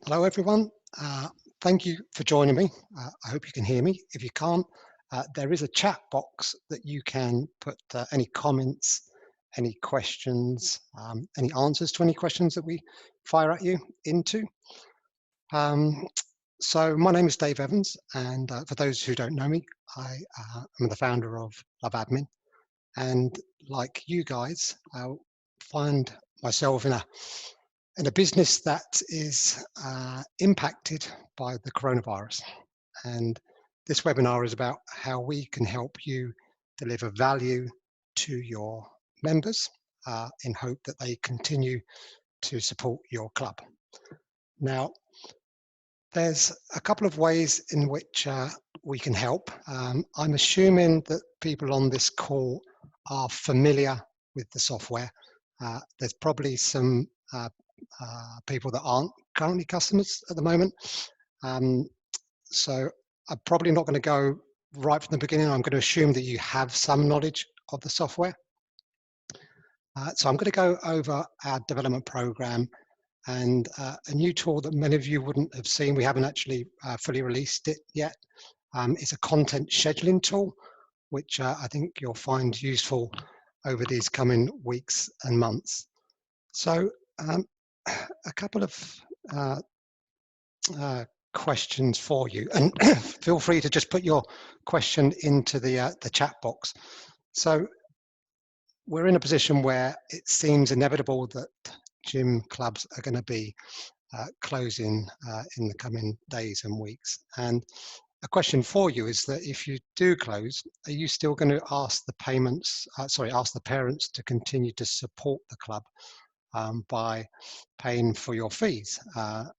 Hello, everyone. Thank you for joining me. I hope you can hear me. If you can't, there is a chat box that you can put any comments, any questions, any answers to any questions that we fire at you into. Um, so my name is Dave Evans, and for those who don't know me, I am the founder of LoveAdmin, and like you guys, I find myself in a business that is impacted by the coronavirus. And this webinar is about how we can help you deliver value to your members in hope that they continue to support your club. Now, there's a couple of ways in which we can help. I'm assuming that people on this call are familiar with the software. There's probably some people that aren't currently customers at the moment. So I'm probably not going to go right from the beginning. I'm going to assume that you have some knowledge of the software. So I'm going to go over our development program and a new tool that many of you wouldn't have seen. We haven't actually fully released it yet. It's a content scheduling tool, which I think you'll find useful over these coming weeks and months. So a couple of questions for you, and feel free to just put your question into the chat box. So we're in a position where it seems inevitable that gym clubs are going to be closing in the coming days and weeks. And a question for you is that if you do close, are you still going to ask the ask the parents to continue to support the club by paying for your fees?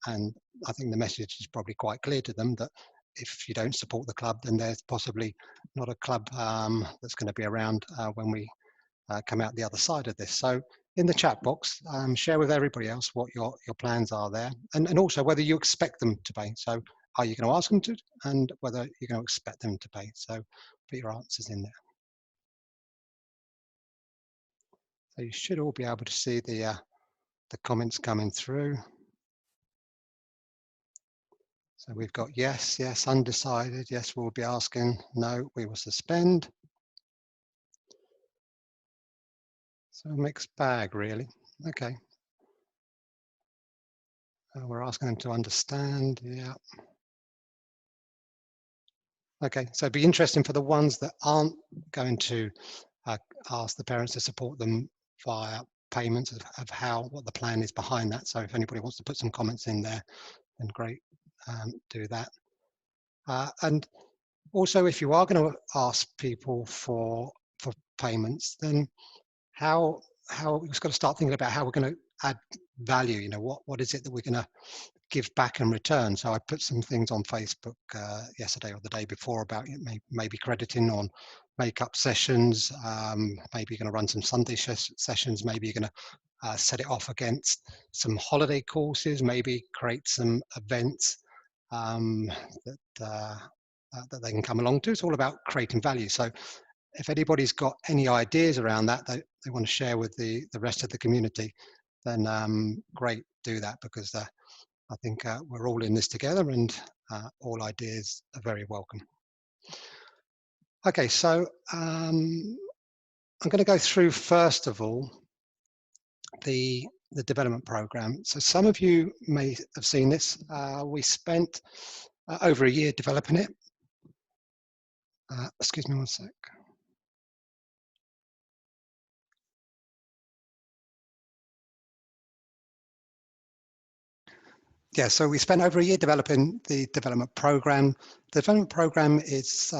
And I think the message is probably quite clear to them that if you don't support the club, then there's possibly not a club that's going to be around when we come out the other side of this. So in the chat box, share with everybody else what your plans are there, and also whether you expect them to pay. So are you going to ask them to, and whether you're going to expect them to pay. So put your answers in there. So you should all be able to see the comments coming through. So we've got yes, yes, undecided, yes, we'll be asking, no, we will suspend. So a mixed bag, really. Okay. We're asking them to understand, yeah. Okay, so it'd be interesting for the ones that aren't going to ask the parents to support them via payments of what the plan is behind that. So if anybody wants to put some comments in there, then great, do that. And also, if you are going to ask people for payments, then how we've got to start thinking about how we're going to add value. You know, what is it that we're going to give back and return? So I put some things on Facebook yesterday or the day before about maybe crediting on makeup sessions. Maybe you're going to run some Sunday sessions. Maybe you're going to set it off against some holiday courses. Maybe create some events that they can come along to. It's all about creating value. So if anybody's got any ideas around that they want to share with the rest of the community, then great, do that, because I think we're all in this together, and all ideas are very welcome. Okay, so I'm going to go through first of all the development program. So some of you may have seen this. We spent over a year developing it. Excuse me one sec. Yeah, so we spent over a year developing the development program. The development program is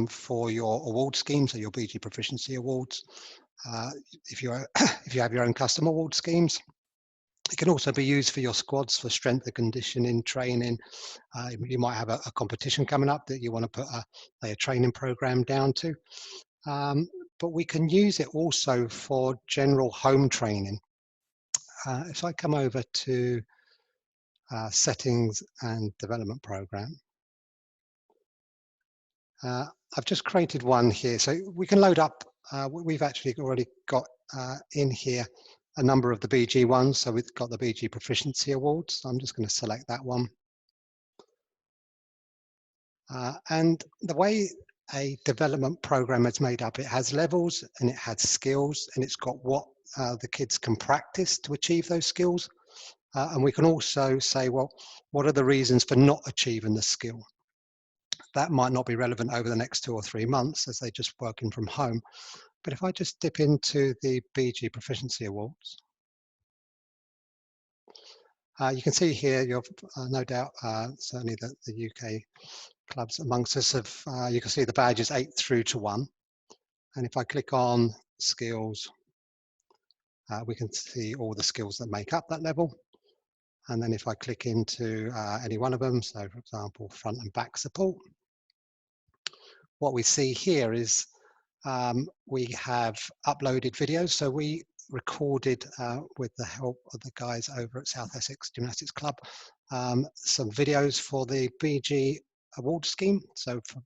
for your award scheme, so your BG Proficiency Awards. If you have your own custom award schemes, it can also be used for your squads for strength and conditioning training. You might have a competition coming up that you want to put a training program down to. But we can use it also for general home training. If I come over to settings and development program, I've just created one here, so we can load up. We've actually already got in here a number of the BG ones. So we've got the BG Proficiency Awards. So I'm just going to select that one. And the way a development program is made up, it has levels and it has skills, and it's got what the kids can practice to achieve those skills. And we can also say, well, what are the reasons for not achieving the skill? That might not be relevant over the next 2 or 3 months as they're just working from home. But if I just dip into the BG Proficiency Awards, you can see here, you've no doubt, certainly the UK clubs amongst us have, you can see the badges 8 through to 1. And if I click on skills, we can see all the skills that make up that level. And then if I click into any one of them, so for example, front and back support, what we see here is we have uploaded videos. So we recorded with the help of the guys over at South Essex Gymnastics Club some videos for the BG award scheme. So for,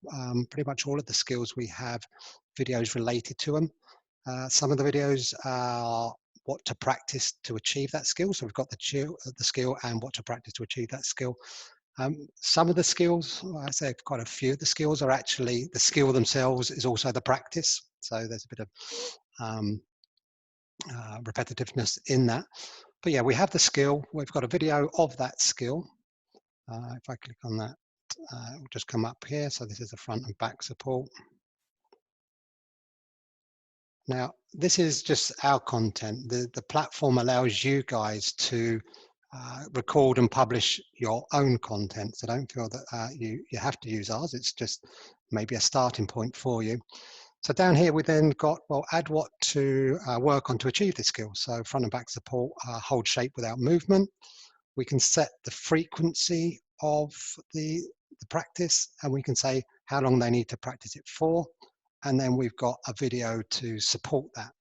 pretty much all of the skills we have videos related to them. Some of the videos are what to practice to achieve that skill. So we've got the skill and what to practice to achieve that skill. Some of the skills, I say quite a few of the skills are actually, the skill themselves is also the practice. So there's a bit of repetitiveness in that. But yeah, we have the skill. We've got a video of that skill. If I click on that, it will just come up here. So this is the front and back support. Now, this is just our content. The platform allows you guys to record and publish your own content. So don't feel that you have to use ours. It's just maybe a starting point for you. So down here, we then got, well, add what to work on to achieve this skill. So front and back support, hold shape without movement. We can set the frequency of the practice, and we can say how long they need to practice it for. And then we've got a video to support that.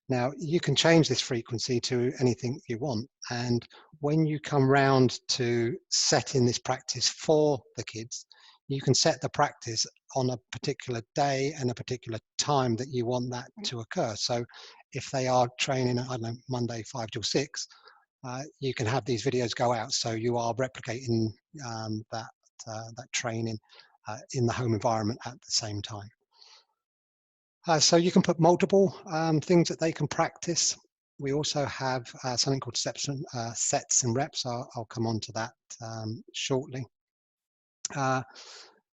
Now you can change this frequency to anything you want. And when you come round to setting this practice for the kids, you can set the practice on a particular day and a particular time that you want that to occur. So if they are training, I don't know, Monday 5 till 6, you can have these videos go out. So you are replicating that training in the home environment at the same time. So you can put multiple things that they can practice. We also have something called sets and reps. I'll come on to that shortly.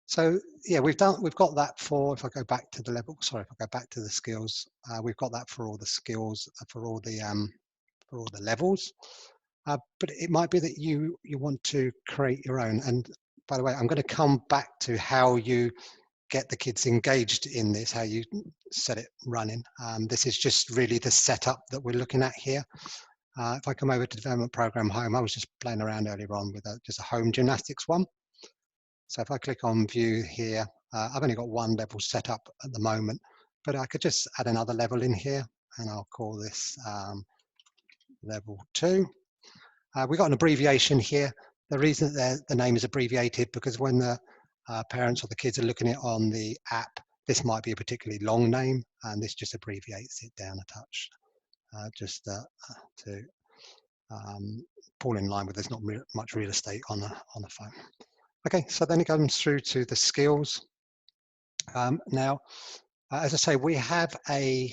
So yeah, we've got that for, if I go back to the level, sorry, if I go back to the skills, we've got that for all the skills, for all the levels. But it might be that you want to create your own. And by the way, I'm going to come back to how you get the kids engaged in this, how you set it running. This is just really the setup that we're looking at here. If I come over to development program home, I was just playing around earlier on with just a home gymnastics one. So if I click on view here, I've only got one level set up at the moment, but I could just add another level in here, and I'll call this level 2. We've got an abbreviation here. The reason that the name is abbreviated, because when the parents or the kids are looking at it on the app, this might be a particularly long name, and this just abbreviates it down a touch, just to fall in line with there's not much real estate on the phone. Okay, so then it comes through to the skills. Now, as I say, we have a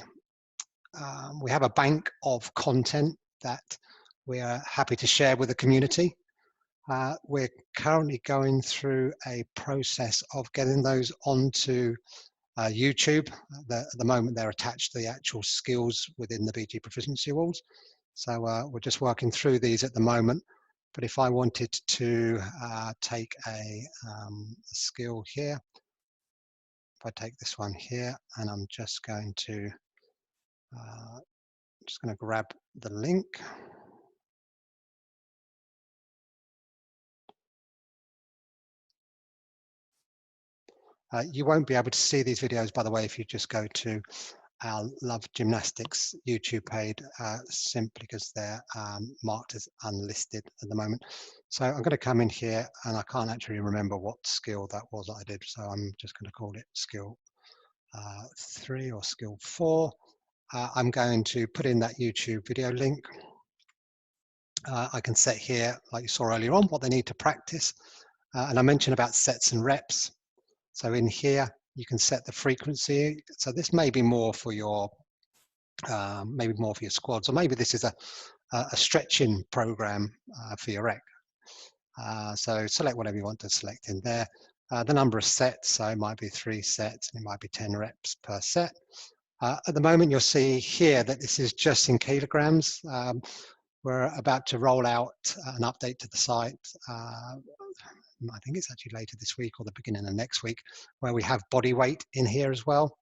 bank of content that we are happy to share with the community. We're currently going through a process of getting those onto YouTube. At the moment, they're attached to the actual skills within the BG Proficiency Awards. So we're just working through these at the moment. But if I wanted to take a skill here, if I take this one here, and I'm just going to grab the link. You won't be able to see these videos, by the way, if you just go to our Love Gymnastics YouTube page, simply because they're marked as unlisted at the moment. So I'm going to come in here, and I can't actually remember what skill that was that I did. So I'm just going to call it skill 3 or skill 4. I'm going to put in that YouTube video link. I can set here, like you saw earlier on, what they need to practice. And I mentioned about sets and reps. So in here, you can set the frequency. So this may be more for your, squads, or maybe this is a stretching program for your rec. So select whatever you want to select in there. The number of sets, so it might be 3 sets, and it might be 10 reps per set. At the moment, you'll see here that this is just in kilograms. We're about to roll out an update to the site. I think it's actually later this week or the beginning of next week, where we have body weight in here as well.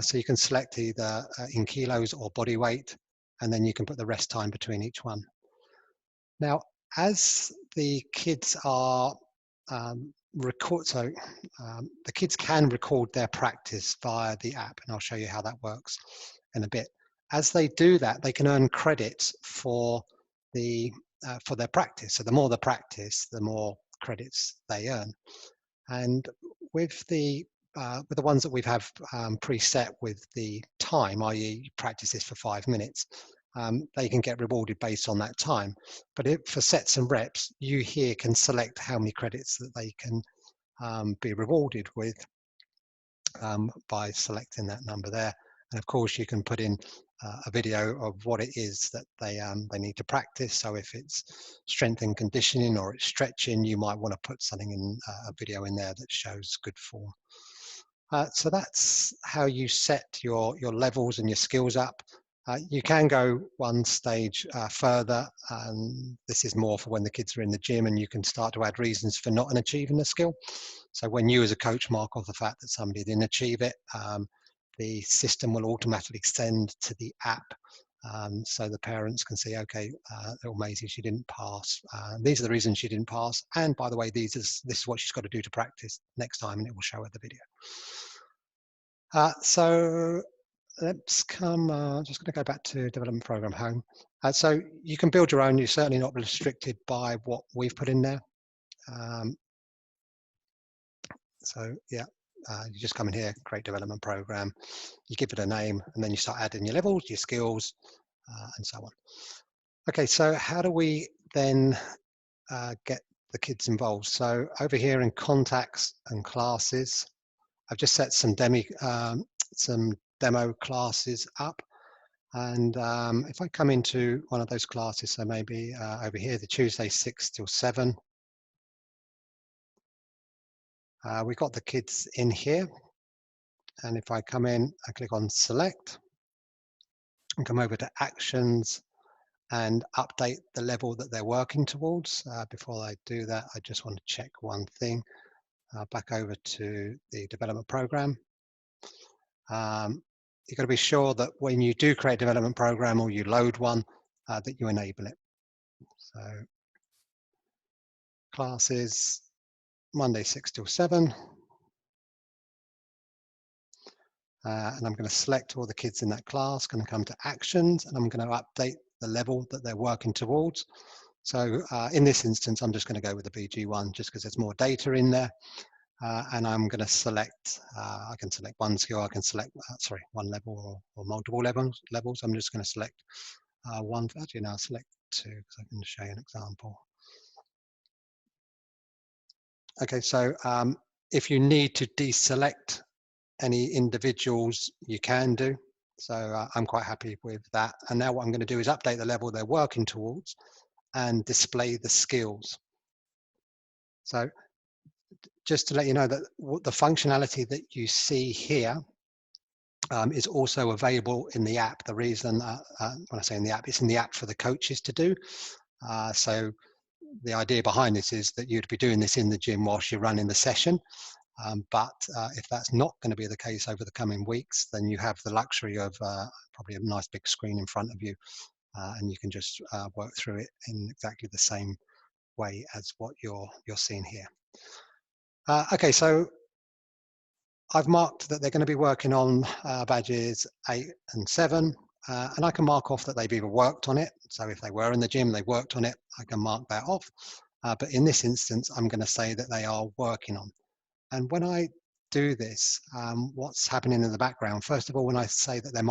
So you can select either in kilos or body weight, and then you can put the rest time between each one. Now, as the kids are the kids can record their practice via the app, and I'll show you how that works in a bit. As they do that, they can earn credits for their practice. So the more the practice, the more credits they earn. And with the ones that we've have preset with the time, i.e. practice this for 5 minutes, they can get rewarded based on that time. But for sets and reps, you here can select how many credits that they can be rewarded with by selecting that number there. And of course, you can put in a video of what it is that they need to practice. So if it's strength and conditioning or it's stretching, you might want to put something in a video in there that shows good form. So that's how you set your levels and your skills up. You can go one stage further, and this is more for when the kids are in the gym, and you can start to add reasons for not achieving the skill. So when you as a coach mark off the fact that somebody didn't achieve it, the system will automatically send to the app, so the parents can see, okay, little Maisie, she didn't pass. These are the reasons she didn't pass, and by the way, this is what she's got to do to practice next time, and it will show her the video. So let's come, just going to go back to development program home. So you can build your own. You're certainly not restricted by what we've put in there. So yeah, you just come in here, create development program, you give it a name, and then you start adding your levels, your skills, and so on. Okay, so how do we then get the kids involved? So over here in contacts and classes, I've just set some demo classes up. And if I come into one of those classes, so maybe over here, the Tuesday 6 till 7, we've got the kids in here. And if I come in, I click on select and come over to actions and update the level that they're working towards. Before I do that, I just want to check one thing. Back over to the development program. You've got to be sure that when you do create a development program or you load one, that you enable it. So classes, Monday 6 till 7. And I'm going to select all the kids in that class, going to come to actions, and I'm going to update the level that they're working towards. So in this instance, I'm just going to go with the BG1 just because there's more data in there. And I'm going to select, I can select one skill, I can select, one level or multiple levels. I'm just going to select one, actually now select 2 because I can show you an example. Okay, so if you need to deselect any individuals, you can do. So I'm quite happy with that. And now what I'm going to do is update the level they're working towards and display the skills. So just to let you know that the functionality that you see here is also available in the app. The reason when I say in the app, it's in the app for the coaches to do. So the idea behind this is that you'd be doing this in the gym whilst you're running the session. But if that's not going to be the case over the coming weeks, then you have the luxury of probably a nice big screen in front of you, and you can just work through it in exactly the same way as what you're seeing here. Okay, so I've marked that they're going to be working on badges 8 and 7, and I can mark off that they've either worked on it. So if they were in the gym, they worked on it, I can mark that off. But in this instance, I'm going to say that they are working on. And when I do this, what's happening in the background? First of all, when I say that they're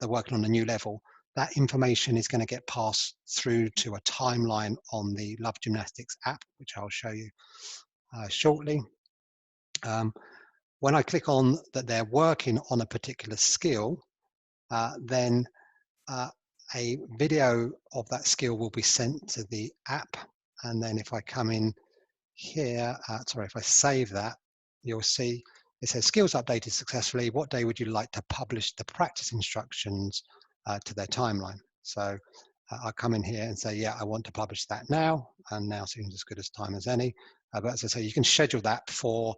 working on a new level, that information is going to get passed through to a timeline on the Love Gymnastics app, which I'll show you shortly. When I click on that they're working on a particular skill, then a video of that skill will be sent to the app. And then if I come in here, if I save that, you'll see it says skills updated successfully. What day would you like to publish the practice instructions to their timeline? So I come in here and say, yeah, I want to publish that now, and now seems as good as time as any. But as I say, you can schedule that for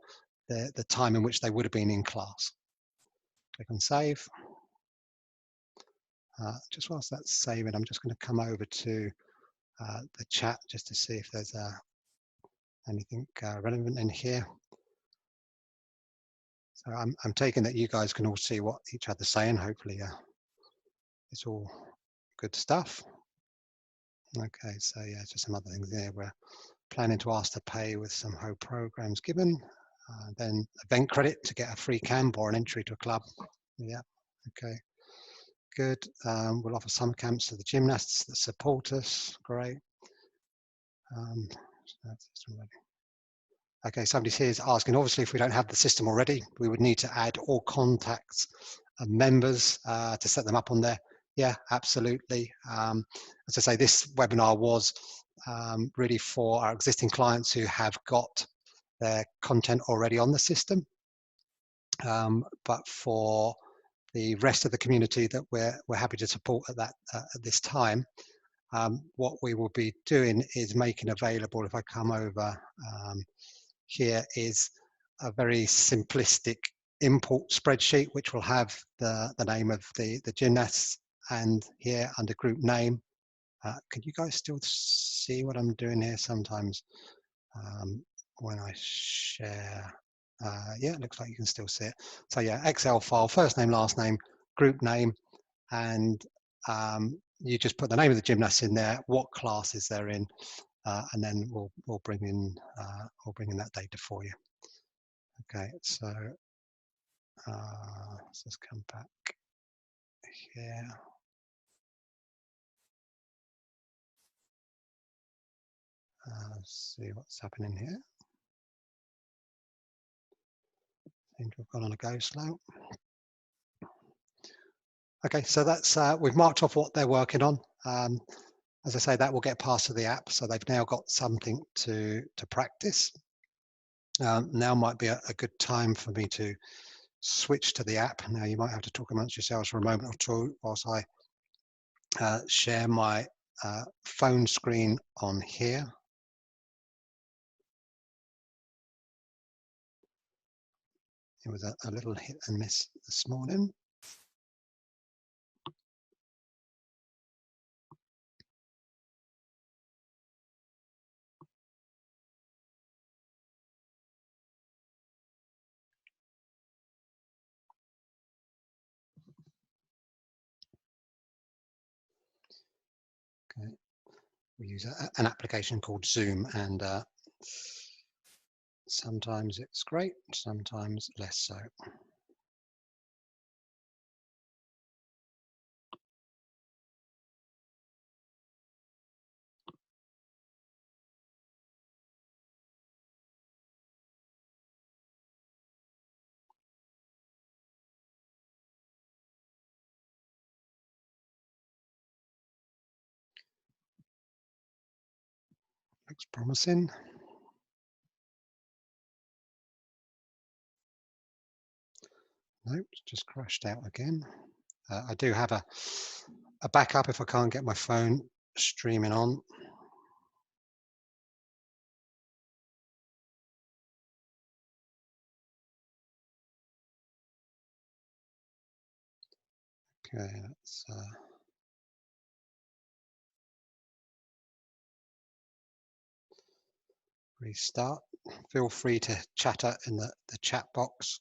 the time in which they would have been in class. Click on save. Just whilst that's saving, I'm just going to come over to the chat just to see if there's anything relevant in here. So I'm taking that you guys can all see what each other's saying. Hopefully it's all good stuff. Okay, so yeah, just some other things there. We're planning to ask to pay with some HO programs given. Then event credit to get a free camp or an entry to a club. Yeah, okay, good. We'll offer summer camps to the gymnasts that support us. Great. Okay, somebody here is asking, obviously, if we don't have the system already, we would need to add all contacts and members to set them up on there. Yeah, absolutely. As I say, this webinar was really for our existing clients who have got their content already on the system. But for the rest of the community that we're happy to support at this time, what we will be doing is making available, if I come over here, is a very simplistic import spreadsheet, which will have the name of the gymnasts, and here under group name, can you guys still see what I'm doing here? Sometimes when I share, yeah, it looks like you can still see it. So yeah, Excel file, first name, last name, group name, and you just put the name of the gymnast in there, what classes they're in, and then we'll bring in that data for you. Okay, so let's just come back here. See what's happening here. Seem to have gone on a go slow. Okay, so that's we've marked off what they're working on. As I say, that will get passed to the app, so they've now got something to practice. Now might be a good time for me to switch to the app. Now you might have to talk amongst yourselves for a moment or two whilst I share my phone screen on here. It was a little hit and miss this morning. Okay. We use an application called Zoom, and sometimes it's great, sometimes less so. Looks promising. Nope, just crashed out again. I do have a backup if I can't get my phone streaming on. Okay, let's restart. Feel free to chatter in the chat box.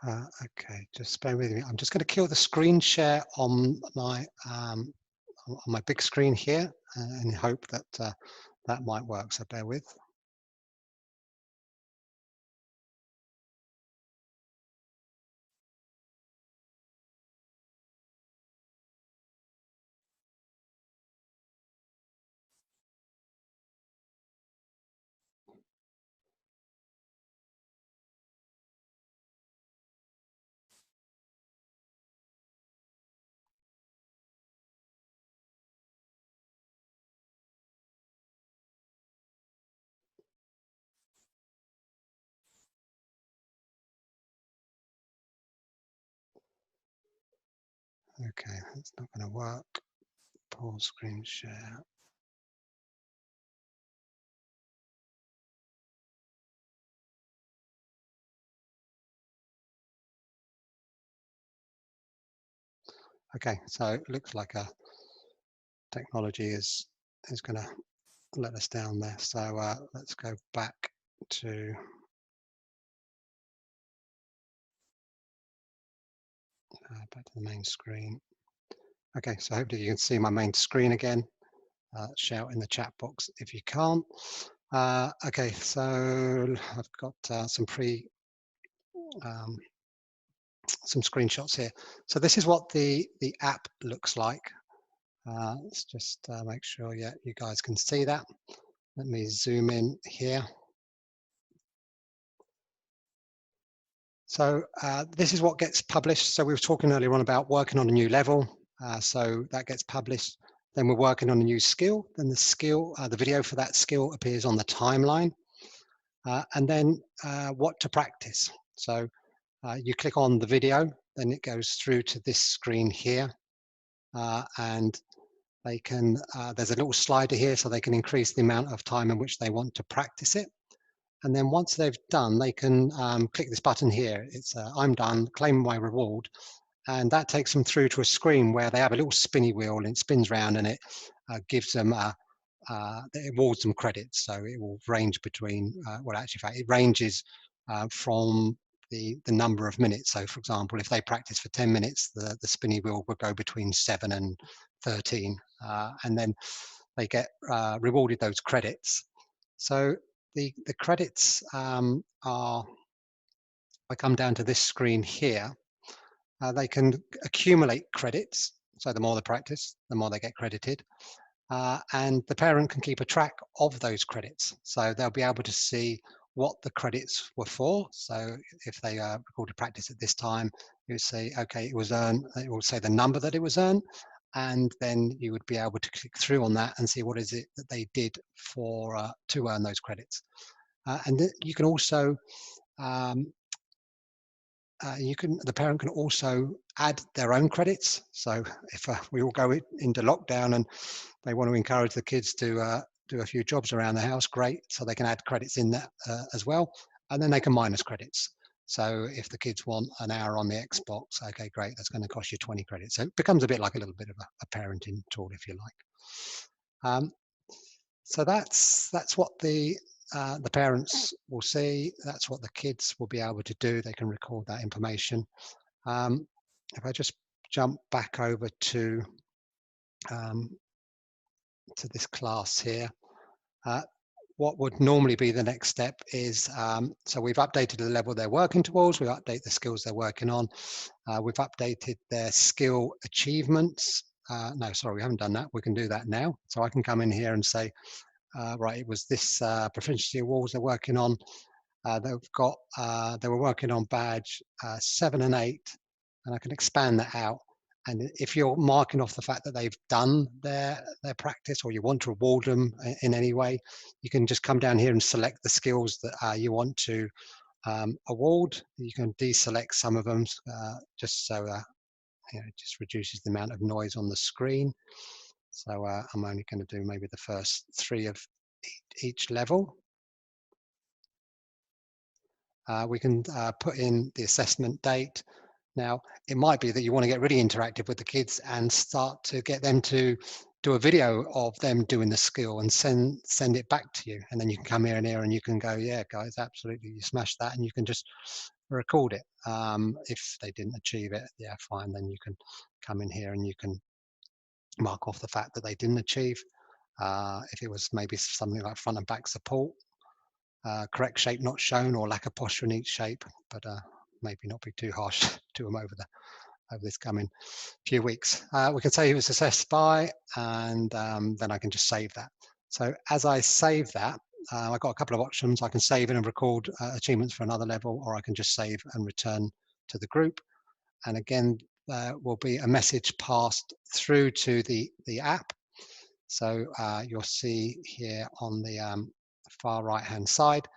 Okay, just bear with me. I'm just going to kill the screen share on my big screen here, and hope that that might work. So bear with. Okay, that's not going to work. Pause screen share. Okay, so it looks like a technology is going to let us down there. So let's go back to the main screen. Okay, so hopefully you can see my main screen again. Shout in the chat box if you can't. Okay, so I've got um, some screenshots here. So this is what the app looks like. Let's just make sure, yeah, you guys can see that. Let me zoom in here. So this is what gets published. So we were talking earlier on about working on a new level. So that gets published. Then we're working on a new skill. Then the skill, the video for that skill appears on the timeline. And then what to practice. So you click on the video, then it goes through to this screen here. And they can, there's a little slider here so they can increase the amount of time in which they want to practice it. And then once they've done, they can click this button here. It's I'm done, claim my reward. And that takes them through to a screen where they have a little spinny wheel and it spins around and it gives them it awards them credits. So it will range between, well, actually, in fact, it ranges from the number of minutes. So for example, if they practice for 10 minutes, the spinny wheel will go between 7 and 13. And then they get rewarded those credits. So the credits are, I come down to this screen here, they can accumulate credits. So the more they practice, the more they get credited. And the parent can keep a track of those credits. So they'll be able to see what the credits were for. So if they recorded practice at this time, you would say, okay, it was earned, it will say the number that it was earned. And then you would be able to click through on that and see what is it that they did for to earn those credits. And you can also um, the parent can also add their own credits. So if we all go into lockdown and they want to encourage the kids to do a few jobs around the house, great. So they can add credits in that as well. And then they can minus credits. So if the kids want an hour on the Xbox, okay, great, that's going to cost you 20 credits. So it becomes a bit like a little bit of a parenting tool, if you like. So that's what the parents will see. That's what the kids will be able to do. They can record that information. If I just jump back over um, to this class here, what would normally be the next step is, so we've updated the level they're working towards, we update the skills they're working on, we've updated their skill achievements. No, sorry, we haven't done that. We can do that now. So I can come in here and say, right, it was this proficiency awards they're working on. They've got, they were working on badge 7 and 8, and I can expand that out. And if you're marking off the fact that they've done their practice, or you want to reward them in any way, you can just come down here and select the skills that you want to award. You can deselect some of them just so it just reduces the amount of noise on the screen. So I'm only going to do maybe the first 3 of each level. We can put in the assessment date. Now, it might be that you want to get really interactive with the kids and start to get them to do a video of them doing the skill and send it back to you. And then you can come here and you can go, yeah, guys, absolutely, you smashed that. And you can just record it. If they didn't achieve it, yeah, fine, then you can come in here and you can mark off the fact that they didn't achieve. If it was maybe something like front and back support, correct shape not shown, or lack of posture in each shape, but maybe not be too harsh to them over this coming few weeks. We can say it was assessed by, and then I can just save that. So as I save that, I've got a couple of options. I can save it and record achievements for another level, or I can just save and return to the group. And again, there will be a message passed through to the app. So you'll see here on the far right hand side,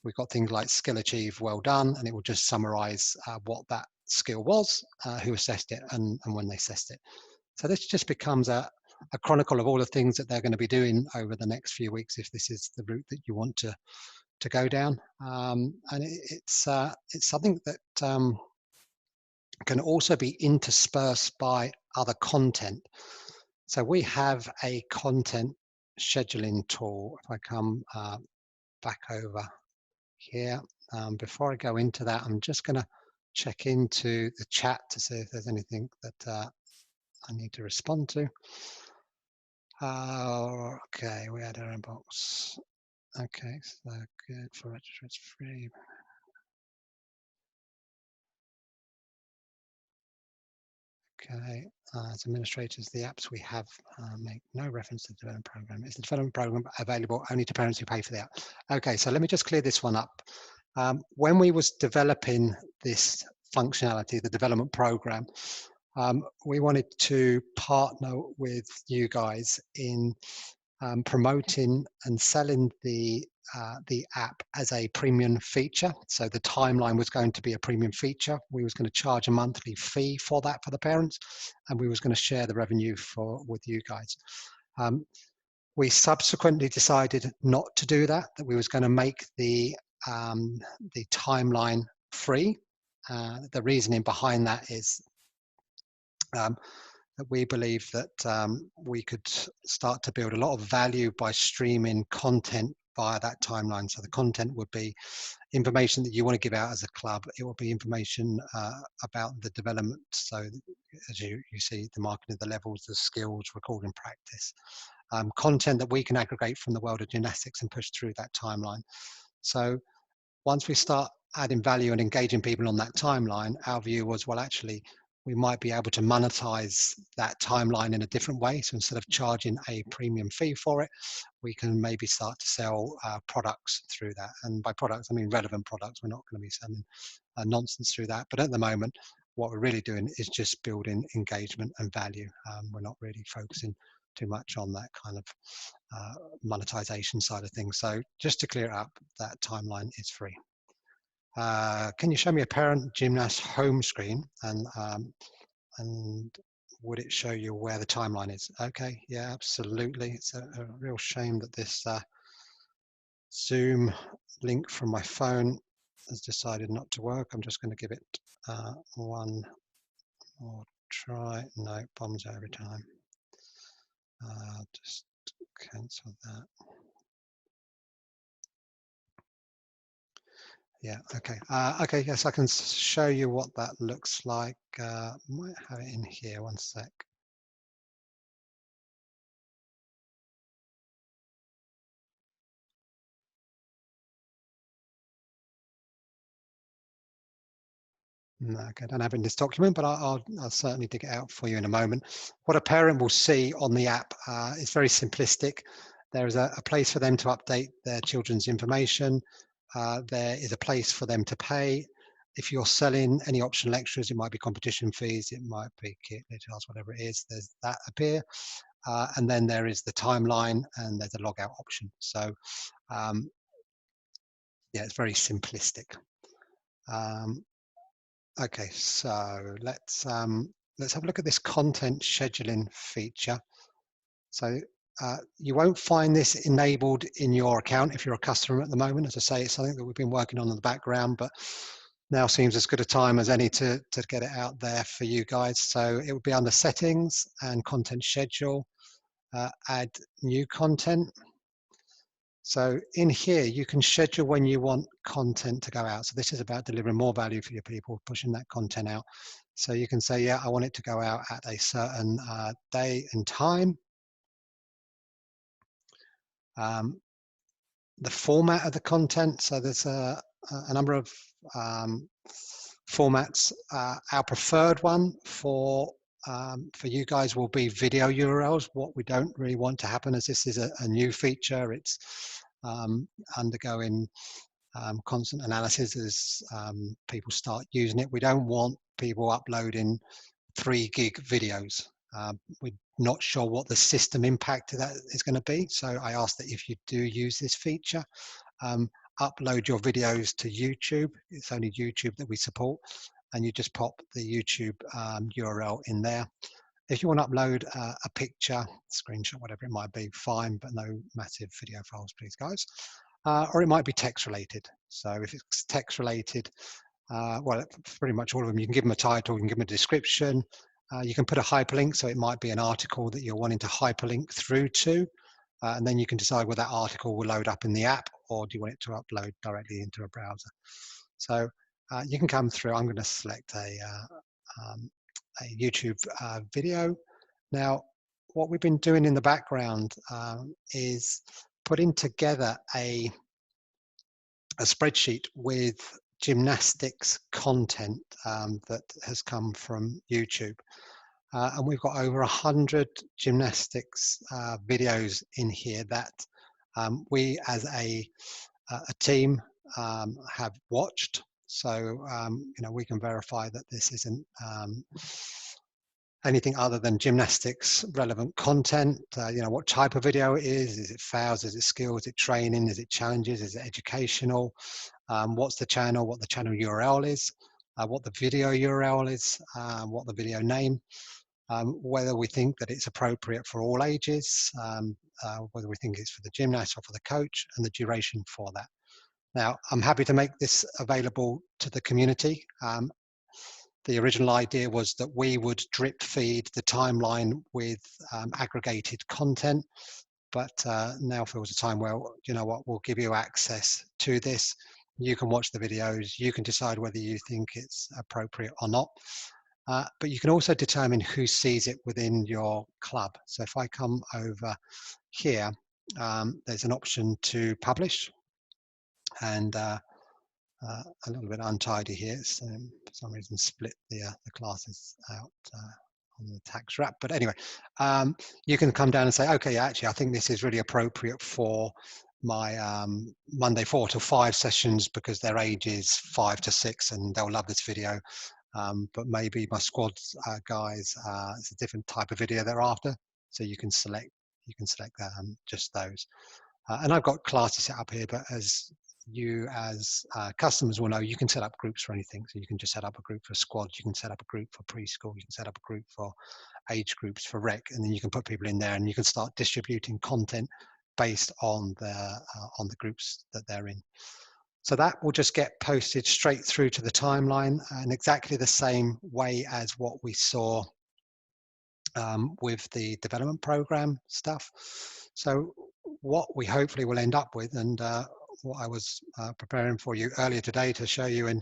we've got things like skill achieved, well done, and it will just summarize what that skill was, who assessed it, and when they assessed it. So this just becomes a chronicle of all the things that they're going to be doing over the next few weeks, if this is the route that you want to go down. And it's something that can also be interspersed by other content. So we have a content scheduling tool. If I come back over here, before I go into that, I'm just going to check into the chat to see if there's anything that I need to respond to. Okay, we had our inbox. Okay, so good for register, it's free. Okay, as administrators, the apps we have make no reference to the development program. Is the development program available only to parents who pay for the app? Okay, so let me just clear this one up. When we was developing this functionality, the development program, we wanted to partner with you guys in promoting and selling the app as a premium feature. So the timeline was going to be a premium feature. We was going to charge a monthly fee for that for the parents, and we was going to share the revenue with you guys. We subsequently decided not to do that, that we was going to make the timeline free. The reasoning behind that is that we believe that we could start to build a lot of value by streaming content via that timeline. So the content would be information that you want to give out as a club. It will be information about the development. So as you see, the marking of the levels, the skills, recording practice. Content that we can aggregate from the world of gymnastics and push through that timeline. So once we start adding value and engaging people on that timeline, our view was, well, actually, we might be able to monetize that timeline in a different way. So instead of charging a premium fee for it, we can maybe start to sell products through that. And by products, I mean relevant products. We're not going to be selling nonsense through that. But at the moment, what we're really doing is just building engagement and value. We're not really focusing too much on that kind of monetization side of things. So just to clear it up, that timeline is free. Can you show me a parent gymnast home screen and would it show you where the timeline is? Okay, yeah, absolutely. It's a real shame that this Zoom link from my phone has decided not to work. I'm just going to give it one more try. No, bombs every time. Just cancel that. Yeah, okay. Okay, yes, I can show you what that looks like. Might have it in here, one sec. No, okay, I don't have it in this document, but I'll certainly dig it out for you in a moment. What a parent will see on the app is very simplistic. There is a place for them to update their children's information. There is a place for them to pay. If you're selling any optional extras, it might be competition fees, it might be kit details, whatever it is, there's that appear. And then there is the timeline and there's a logout option. So yeah, it's very simplistic. Okay, so let's have a look at this content scheduling feature. So you won't find this enabled in your account if you're a customer at the moment. As I say, it's something that we've been working on in the background, but now seems as good a time as any to get it out there for you guys. So it would be under settings and content schedule, add new content. So in here, you can schedule when you want content to go out. So this is about delivering more value for your people, pushing that content out. So you can say, yeah, I want it to go out at a certain day and time. The format of the content. So there's a number of formats. Our preferred one for you guys will be video URLs. What we don't really want to happen is this is a new feature. It's undergoing constant analysis as people start using it. We don't want people uploading 3 gig videos. We're not sure what the system impact of that is going to be. So I ask that if you do use this feature, upload your videos to YouTube. It's only YouTube that we support, and you just pop the YouTube URL in there. If you want to upload a picture, screenshot, whatever it might be, fine, but no massive video files, please, guys. Or it might be text related. So if it's text related, well, pretty much all of them, you can give them a title, you can give them a description, you can put a hyperlink, so it might be an article that you're wanting to hyperlink through to, and then you can decide whether that article will load up in the app or do you want it to upload directly into a browser. So you can come through. I'm going to select a YouTube video. Now, what we've been doing in the background is putting together a spreadsheet with gymnastics content that has come from YouTube. And we've got over 100 gymnastics videos in here that we as a team have watched. So, you know, we can verify that this isn't anything other than gymnastics relevant content. You know, what type of video it is it fouls, is it skills, is it training, is it challenges, is it educational, what's the channel, what the channel URL is, what the video URL is, what the video name, whether we think that it's appropriate for all ages, whether we think it's for the gymnast or for the coach, and the duration for that. Now, I'm happy to make this available to the community. The original idea was that we would drip feed the timeline with aggregated content, but now feels a time where, you know what, we'll give you access to this. You can watch the videos, you can decide whether you think it's appropriate or not. But you can also determine who sees it within your club. So if I come over here, there's an option to publish, and a little bit untidy here. So for some reason split the classes out on the tax wrap. But anyway, you can come down and say, okay, actually, I think this is really appropriate for my Monday 4 to 5 sessions because their age is 5 to 6 and they'll love this video. But maybe my squad guys, it's a different type of video they're after. So you can select just those. And I've got classes set up here, but as you as customers will know, you can set up groups for anything. So you can just set up a group for squad, you can set up a group for preschool, you can set up a group for age groups for rec, and then you can put people in there and you can start distributing content based on the groups that they're in. So that will just get posted straight through to the timeline in exactly the same way as what we saw with the development program stuff. So what we hopefully will end up with, and what I was preparing for you earlier today to show you in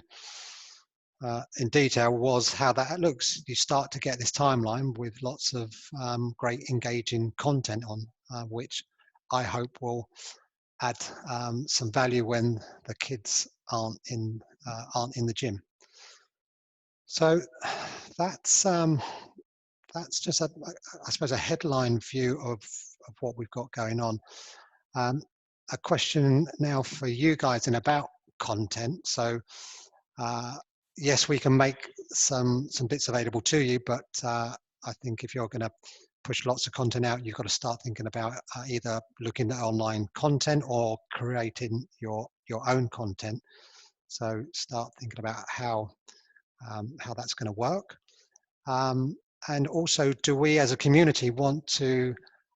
detail, was how that looks. You start to get this timeline with lots of great engaging content on, which I hope will add some value when the kids aren't in the gym. So that's just I suppose a headline view of what we've got going on. A question now for you guys in about content. So yes, we can make some bits available to you, but I think if you're going to push lots of content out, you've got to start thinking about either looking at online content or creating your own content. So start thinking about how that's going to work. And also, do we as a community want to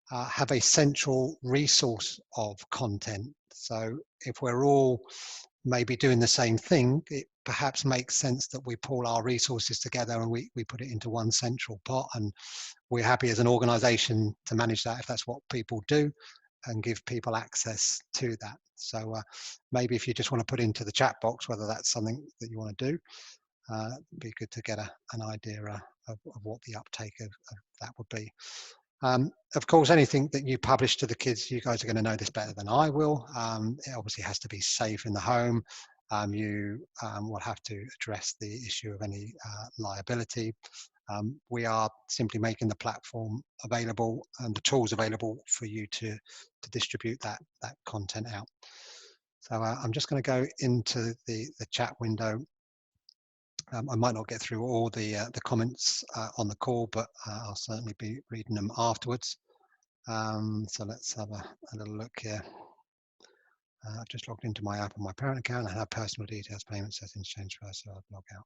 have a central resource of content? So if we're all maybe doing the same thing, it perhaps makes sense that we pull our resources together and we put it into one central pot, and we're happy as an organization to manage that if that's what people do. and give people access to that. So maybe if you just want to put into the chat box whether that's something that you want to do, it'd be good to get an idea of what the uptake of that would be. Of course, anything that you publish to the kids, you guys are going to know this better than I will. It obviously has to be safe in the home. You will have to address the issue of any liability. We are simply making the platform available and the tools available for you to distribute that content out. So I'm just going to go into the chat window. I might not get through all the comments on the call, but I'll certainly be reading them afterwards. So let's have a little look here. I've just logged into my app on my parent account and have personal details, payment settings changed first, so I'll log out.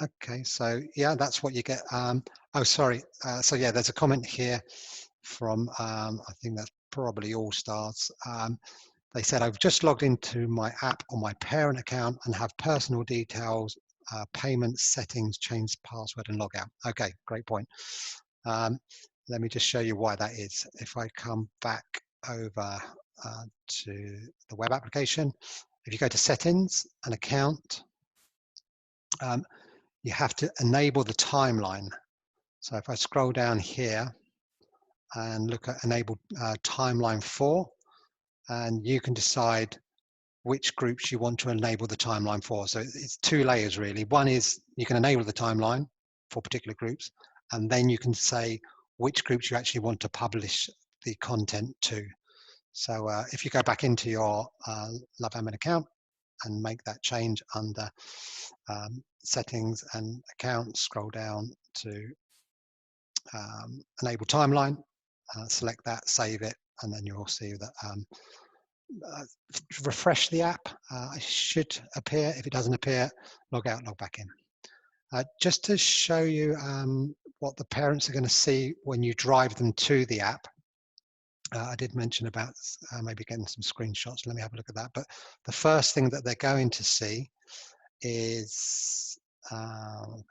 Okay, so yeah, that's what you get. Oh, sorry. So yeah, there's a comment here from, I think that's probably All Stars. They said, I've just logged into my app on my parent account and have personal details, payment settings, change password and log out. Okay, great point. Let me just show you why that is. If I come back over to the web application, if you go to settings and account, you have to enable the timeline. So if I scroll down here and look at enable timeline 4, and you can decide which groups you want to enable the timeline for. So it's 2 layers really. One is you can enable the timeline for particular groups, and then you can say which groups you actually want to publish the content to. So if you go back into your LoveAdmin account and make that change under settings and accounts, scroll down to enable timeline, select that, save it, and then you'll see that refresh the app. It should appear. If it doesn't appear, log out, log back in. Just to show you what the parents are going to see when you drive them to the app. I did mention about maybe getting some screenshots. Let me have a look at that. But the first thing that they're going to see is,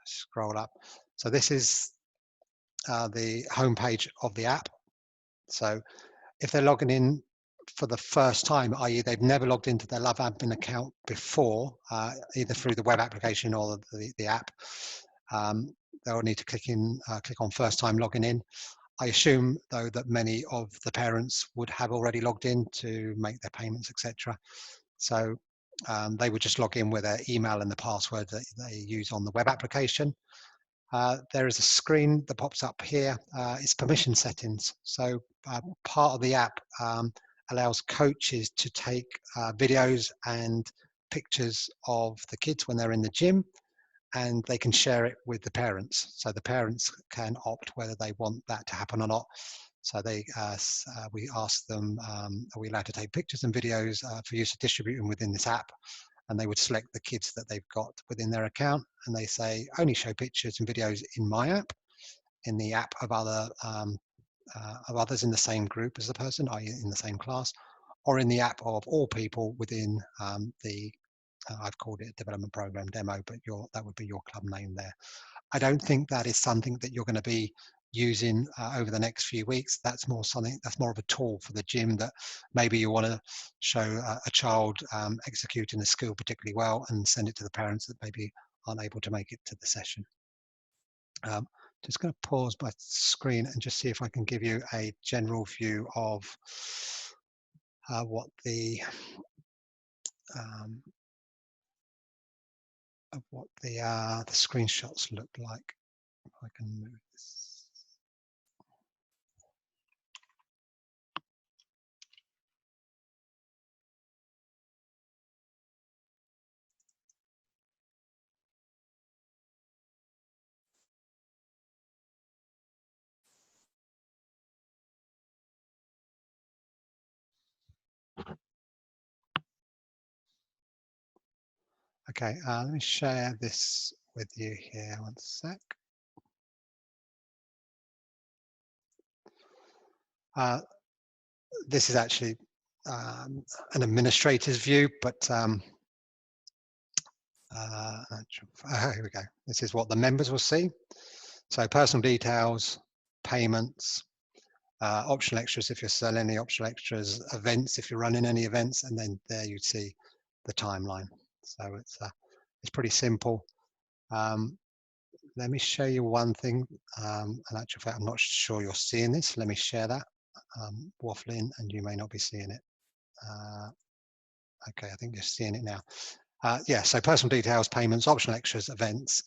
scroll up. So this is the homepage of the app. So if they're logging in for the first time, i.e. they've never logged into their LoveAdmin account before, either through the web application or the app, they'll need to click on first time logging in. I assume, though, that many of the parents would have already logged in to make their payments, etc. So they would just log in with their email and the password that they use on the web application. There is a screen that pops up here. It's permission settings. So part of the app allows coaches to take videos and pictures of the kids when they're in the gym, and they can share it with the parents. So the parents can opt whether they want that to happen or not. So we ask them, are we allowed to take pictures and videos for use to distribute them within this app? And they would select the kids that they've got within their account, and they say only show pictures and videos in my app, in the app of others in the same group as the person, i.e. in the same class, or in the app of all people within the I've called it a development program demo, but that would be your club name there. I don't think that is something that you're going to be using over the next few weeks. That's more of a tool for the gym that maybe you want to show a child executing a skill particularly well and send it to the parents that maybe aren't able to make it to the session. Just going to pause my screen and just see if I can give you a general view of what the screenshots look like. If I can move this. Okay, let me share this with you here. One sec. This is actually an administrator's view, but here we go. This is what the members will see. So personal details, payments, optional extras if you're selling any optional extras, events if you're running any events, and then there you'd see the timeline. So it's pretty simple. Let me show you one thing. In actual fact, I'm not sure you're seeing this. Let me share that. Waffling, and you may not be seeing it. Okay, I think you're seeing it now. Yeah, so personal details, payments, optional extras, events,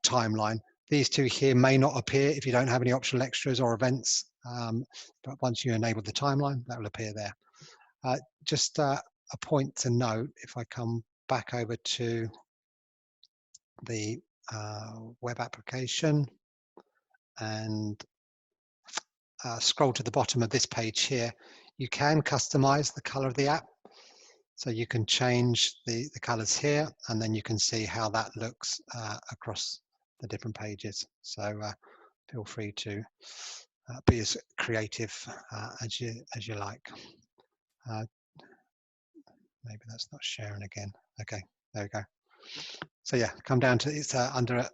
timeline. These two here may not appear if you don't have any optional extras or events, but once you enable the timeline, that will appear there. Just a point to note, if I come back over to the web application and scroll to the bottom of this page here, you can customize the color of the app. So you can change the colors here, and then you can see how that looks across the different pages. So feel free to be as creative as you like. Maybe that's not sharing again. Okay, there we go. So yeah, come down to it's under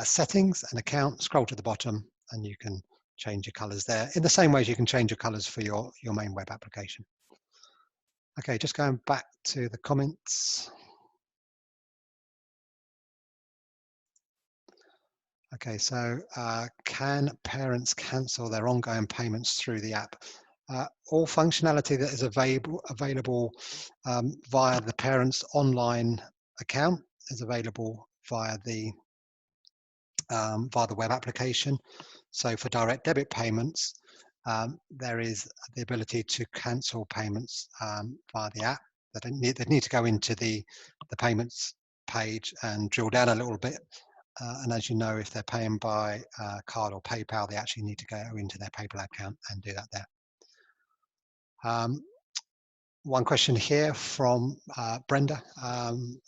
settings and account, scroll to the bottom, and you can change your colors there in the same way as you can change your colors for your main web application. Okay, just going back to the comments. Okay, so can parents cancel their ongoing payments through the app? All functionality that is available via the parents' online account is available via the web application. So for direct debit payments, there is the ability to cancel payments via the app. They need to go into the payments page and drill down a little bit. And as you know, if they're paying by card or PayPal, they actually need to go into their PayPal account and do that there. One question here from Brenda.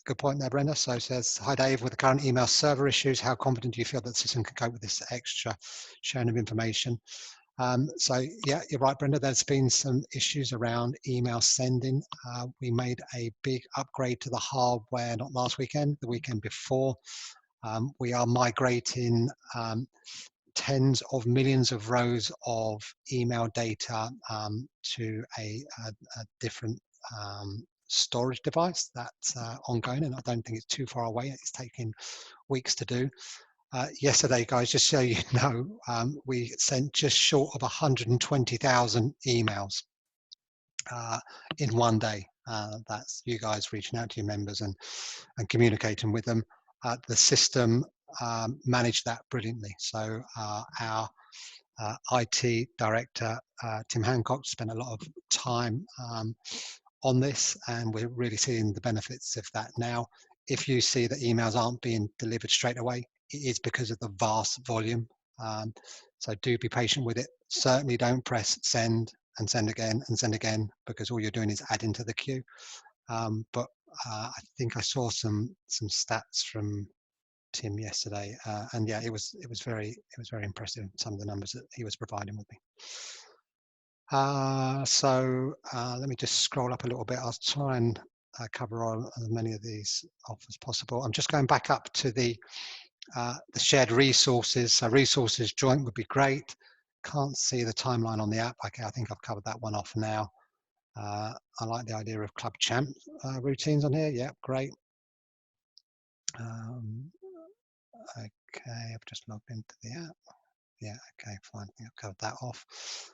Good point there, Brenda. So it says, hi Dave, with the current email server issues, how confident do you feel that the system can cope with this extra sharing of information? So yeah, you're right, Brenda. There's been some issues around email sending. We made a big upgrade to the hardware, not last weekend, the weekend before. We are migrating tens of millions of rows of email data to a different storage device that's ongoing, and I don't think it's too far away. It's taking weeks to do. Yesterday, guys, just so you know, we sent just short of 120,000 emails in one day. That's you guys reaching out to your members and communicating with them. The system managed that brilliantly. So our IT director, Tim Hancock, spent a lot of time on this, and we're really seeing the benefits of that now. If you see that emails aren't being delivered straight away, it is because of the vast volume. So do be patient with it. Certainly don't press send and send again and send again, because all you're doing is adding to the queue. But I think I saw some stats from Tim yesterday, and yeah, it was very impressive, some of the numbers that he was providing with me. So let me just scroll up a little bit. I'll try and cover all as many of these off as possible. I'm just going back up to the shared resources. So resources joint would be great. Can't see the timeline on the app. Okay, I think I've covered that one off now. I like the idea of club champ routines on here. Yeah, great. Okay, I've just logged into the app. Yeah, okay, fine. I've covered that off.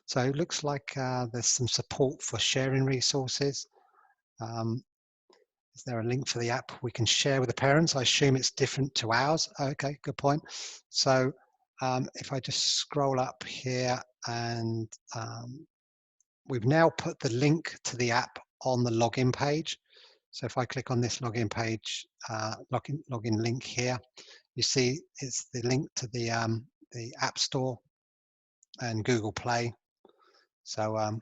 So it looks like there's some support for sharing resources. Is there a link for the app we can share with the parents? I assume it's different to ours. Okay, good point. So if I just scroll up here, and we've now put the link to the app on the login page. So if I click on this login page, login link here, you see it's the link to the App Store and Google Play. So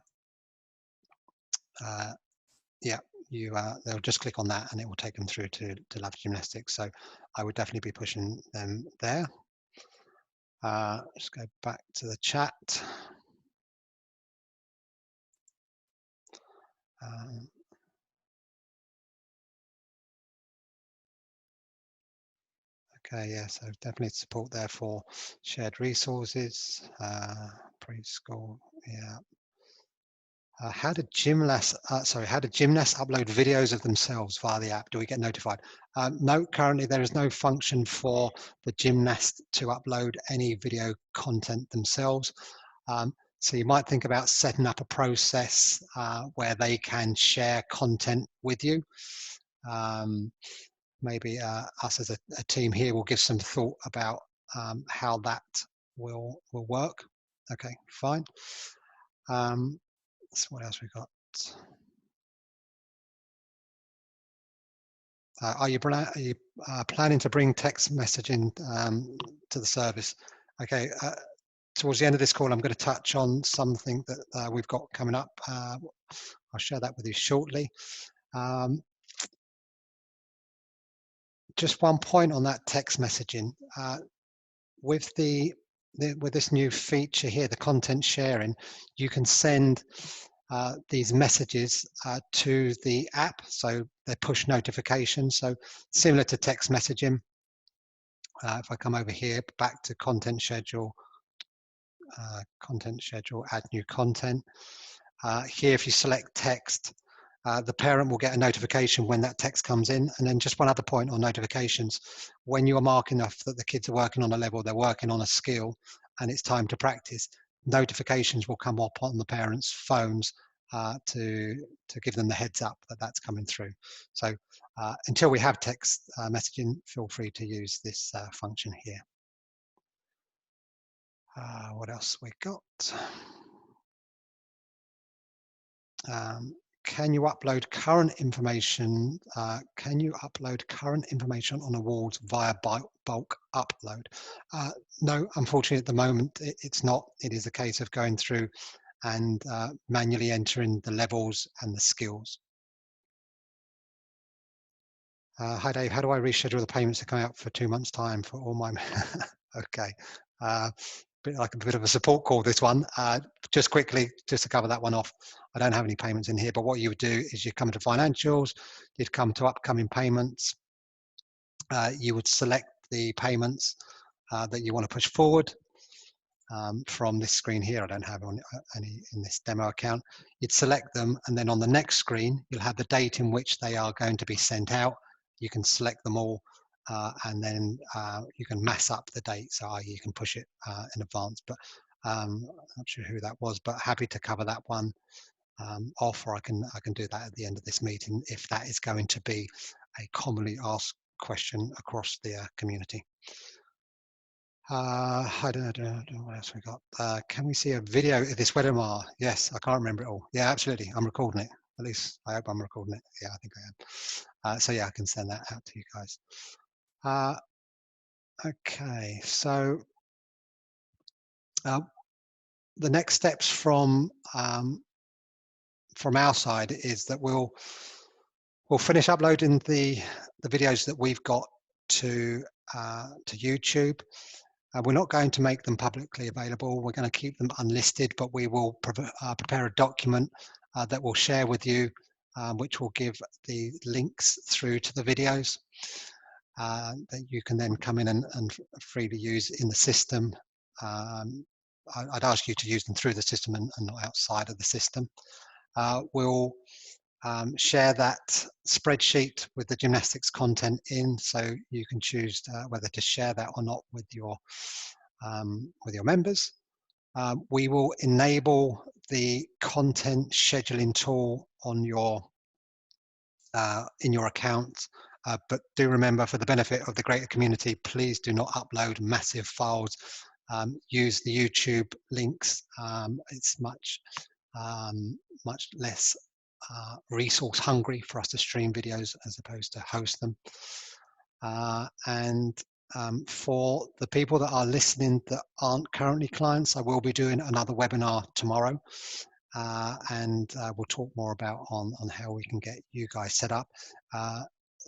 yeah, they'll just click on that and it will take them through to Love Gymnastics. So I would definitely be pushing them there. Let's go back to the chat. Okay, yeah, so definitely support there for shared resources. preschool, yeah. How do gymnasts, how do gymnasts upload videos of themselves via the app? Do we get notified? No, currently there is no function for the gymnast to upload any video content themselves. So you might think about setting up a process where they can share content with you. Maybe us as a team here will give some thought about how that will work. Okay, fine. So what else we got? Are you planning to bring text messaging to the service? Okay. Towards the end of this call, I'm going to touch on something that we've got coming up. I'll share that with you shortly. Um, just one point on that text messaging. With with this new feature here, the content sharing, you can send these messages to the app, so they're push notifications. So similar to text messaging. If I come over here, back to content schedule, add new content. Here, if you select text, the parent will get a notification when that text comes in. And then just one other point on notifications. When you are marking enough that the kids are working on a level, they're working on a skill, and it's time to practice, notifications will come up on the parents' phones to give them the heads up that that's coming through. So until we have text messaging, feel free to use this function here. What else we got? Can you upload current information? Can you upload current information on awards via bulk upload? No, unfortunately, at the moment, it's not. It is a case of going through and manually entering the levels and the skills. Hi, Dave. How do I reschedule the payments to come out for 2 months' time for all my? Okay. Like a bit of a support call, this one. Just quickly, just to cover that one off, I don't have any payments in here, but what you would do is you come to financials, you'd come to upcoming payments, you would select the payments that you want to push forward. From this screen here, I don't have any in this demo account. You'd select them, and then on the next screen, you'll have the date in which they are going to be sent out. You can select them all, and then you can mass up the dates, so you can push it in advance. But I'm not sure who that was, but happy to cover that one off, or I can do that at the end of this meeting if that is going to be a commonly asked question across the community. I don't know what else we got. Can we see a video of this webinar? Yes, I can't remember it all. Yeah, absolutely. I'm recording it. At least I hope I'm recording it. Yeah, I think I am. So yeah, I can send that out to you guys. Okay, so the next steps from our side is that we'll finish uploading the videos that we've got to YouTube. We're not going to make them publicly available. We're going to keep them unlisted, but we will prepare a document that we'll share with you, which will give the links through to the videos that you can then come in and freely use in the system. I'd ask you to use them through the system and not outside of the system. We'll share that spreadsheet with the gymnastics content in, so you can choose whether to share that or not with your members. We will enable the content scheduling tool on your in your account, but do remember, for the benefit of the greater community, please do not upload massive files. Use the YouTube links. It's much less resource hungry for us to stream videos as opposed to host them. And for the people that are listening that aren't currently clients, I will be doing another webinar tomorrow, and we'll talk more about on how we can get you guys set up.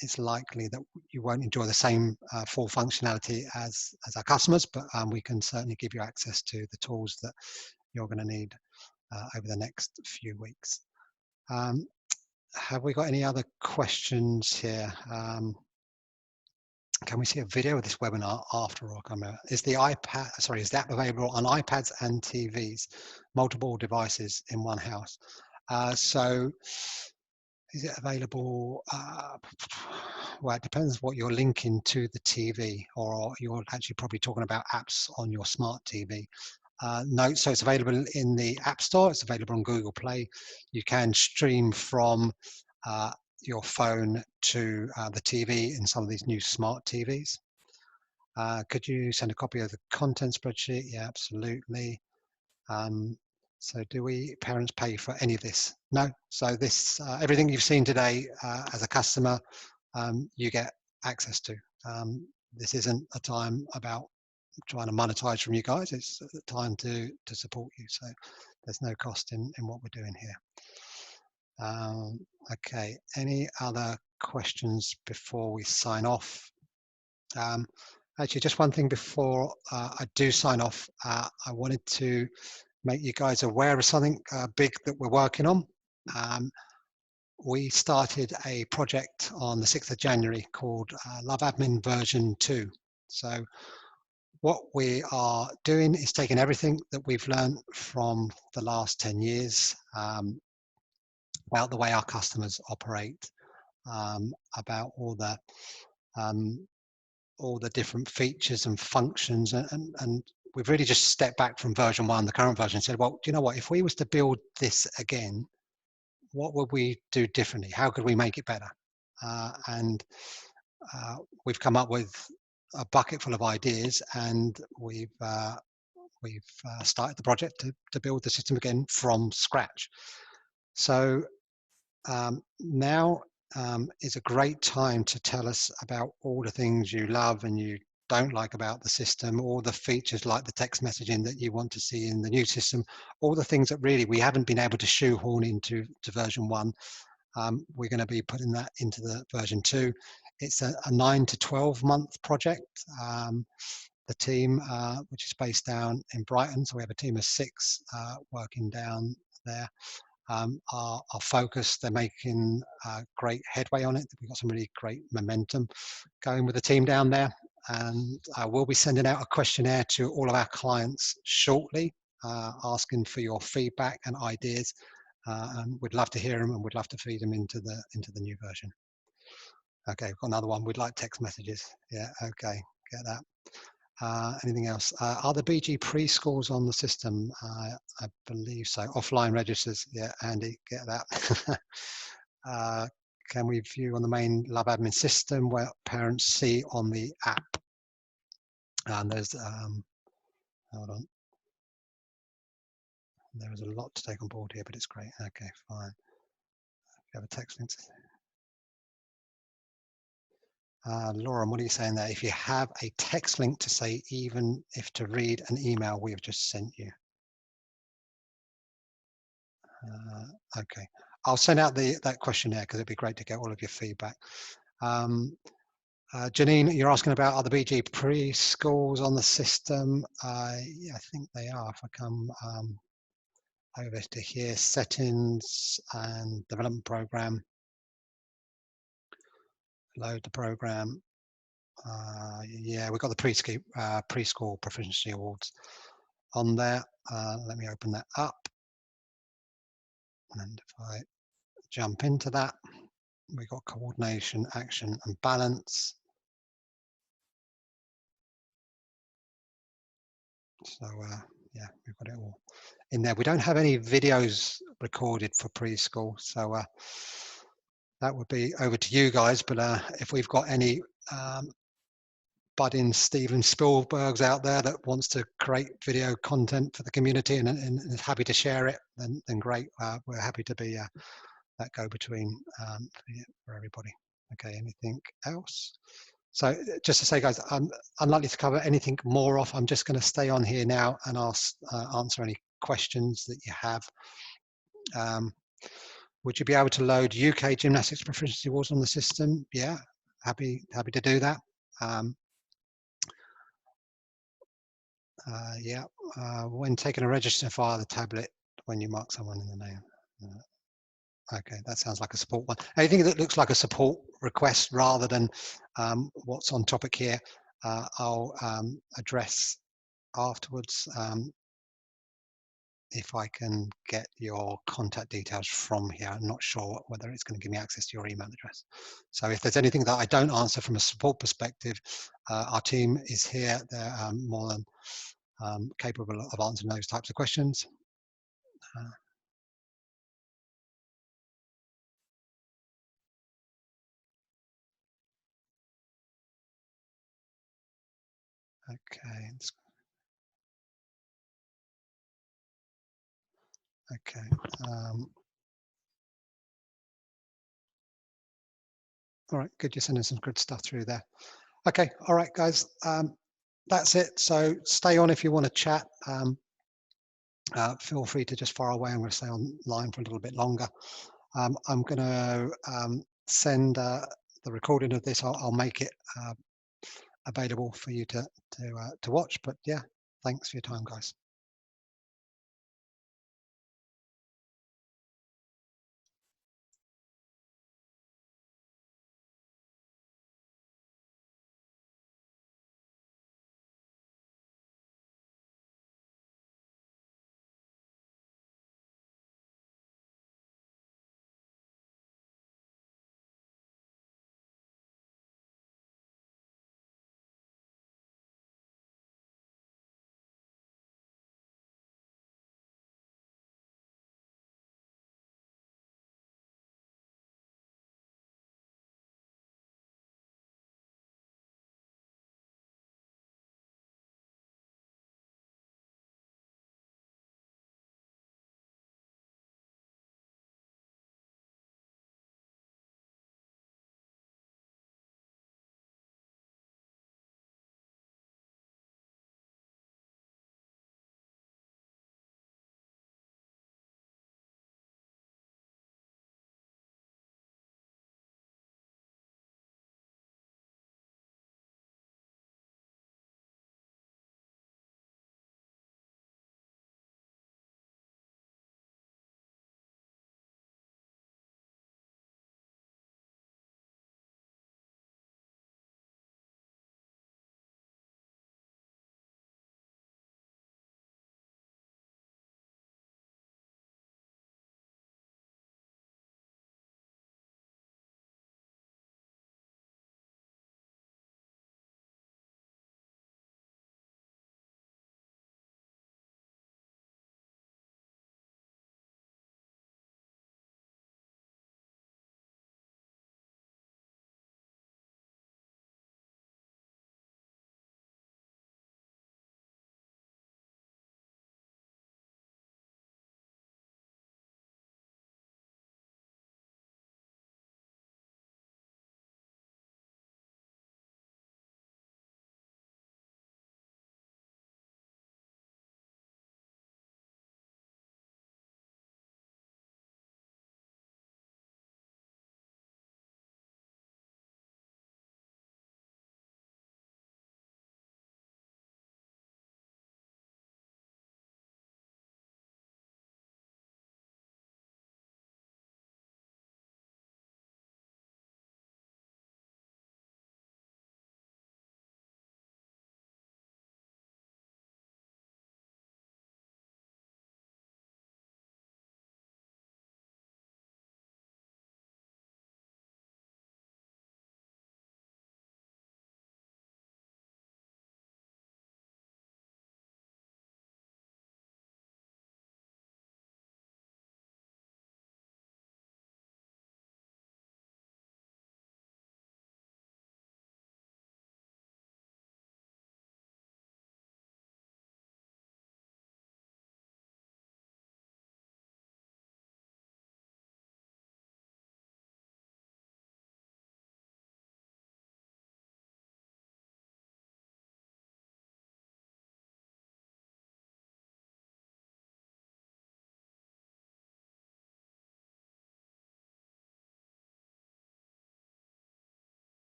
It's likely that you won't enjoy the same full functionality as our customers, but we can certainly give you access to the tools that you're going to need over the next few weeks. Have we got any other questions here? Can we see a video of this webinar after or come out? Is the app available on iPads and TVs, multiple devices in one house? So is it available? Well, it depends what you're linking to the TV, or you're actually probably talking about apps on your smart TV. No, so it's available in the App Store. It's available on Google Play. You can stream from your phone to the TV in some of these new smart TVs. Could you send a copy of the content spreadsheet? Yeah, absolutely. So do we parents pay for any of this? No. So this everything you've seen today as a customer, you get access to. This isn't a time about trying to monetize from you guys. It's a time to support you. So there's no cost in what we're doing here. Okay, any other questions before we sign off? Actually, just one thing before I do sign off. I wanted to make you guys aware of something big that we're working on. We started a project on the 6th of January called LoveAdmin version 2. So what we are doing is taking everything that we've learned from the last 10 years about the way our customers operate, about all the different features and functions, and we've really just stepped back from version 1, the current version, and said, well, do you know what, if we was to build this again, what would we do differently? How could we make it better? And we've come up with a bucket full of ideas, and we've started the project to build the system again from scratch. So now is a great time to tell us about all the things you love and you don't like about the system, all the features like the text messaging that you want to see in the new system, all the things that really we haven't been able to shoehorn into version 1. We're going to be putting that into the version 2. It's a 9 to 12 month project. The team, which is based down in Brighton, so we have a team of 6 working down there, are focused. They're making great headway on it. We've got some really great momentum going with the team down there, and we'll be sending out a questionnaire to all of our clients shortly, asking for your feedback and ideas, and we'd love to hear them, and we'd love to feed them into the new version. Okay, we've got another one. We'd like text messages. Yeah, okay, get that. Anything else? Are the BG preschools on the system? I believe so. Offline registers. Yeah, Andy, get that. Can we view on the main LoveAdmin system where parents see on the app? And there's, hold on. There is a lot to take on board here, but it's great. Okay, fine. We have a text link. Laura, what are you saying there? If you have a text link to say, even if to read an email we have just sent you. Okay, I'll send out that questionnaire because it'd be great to get all of your feedback. Janine, you're asking about other BG preschools on the system. Yeah, I think they are. If I come over to here, settings and development program, load the program. Yeah, we've got the preschool proficiency awards on there. Let me open that up, and if I jump into that, we've got coordination, action, and balance. So yeah, we've got it all in there. We don't have any videos recorded for preschool, so that would be over to you guys. But if we've got any budding Steven Spielbergs out there that wants to create video content for the community and is happy to share it, then great. We're happy to be that go-between for everybody. Okay, anything else? So just to say, guys, I'm unlikely to cover anything more off. I'm just going to stay on here now and answer any questions that you have. Would you be able to load UK Gymnastics Proficiency Awards on the system? Yeah, happy to do that. Yeah, when taking a register via the tablet, when you mark someone in the name. Okay, that sounds like a support one. Anything that looks like a support request rather than what's on topic here, I'll address afterwards. If I can get your contact details from here, I'm not sure whether it's going to give me access to your email address. So if there's anything that I don't answer from a support perspective, our team is here. They're more than capable of answering those types of questions. Uh, okay, okay. All right, good. You're sending some good stuff through there. Okay, all right, guys. That's it. So stay on if you want to chat. Feel free to just fire away. I'm going to stay online for a little bit longer. I'm going to send the recording of this. I'll make it available for you to watch. But yeah, thanks for your time, guys.